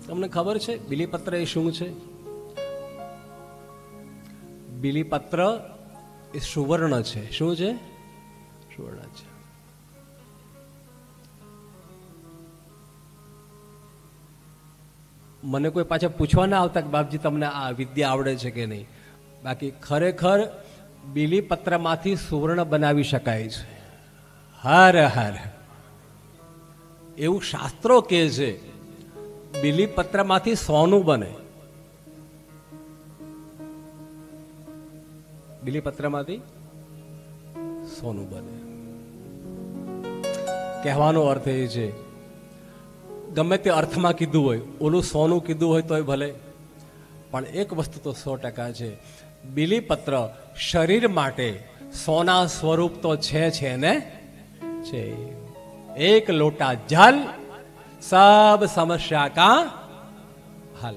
તમને ખબર છે બીલીપત્ર એ શું છે? બીલીપત્ર એ સુવર્ણ છે. શું છે? સુવર્ણ છે. મને કોઈ પાછા પૂછવા ના આવતા કે બાપજી તમને આ વિદ્યા આવડે છે કે નહીં. બાકી ખરેખર બીલીપત્રમાંથી સુવર્ણ બનાવી શકાય છે. હર હર એવું શાસ્ત્રો કહે છે. બીલીપત્રમાંથી સોનું બને. બીલીપત્રમાંથી સોનું બને. કહેવાનો અર્થ એ છે ગમે તે અર્થમાં કીધું હોય, ઓલું સોનું કીધું હોય તોય ભલે, પણ એક વસ્તુ તો 100% છે, બીલીપત્ર શરીર માટે સોના સ્વરૂપ તો છે ને છે. એક લોટા જલ સબ સમસ્યા કા હલ.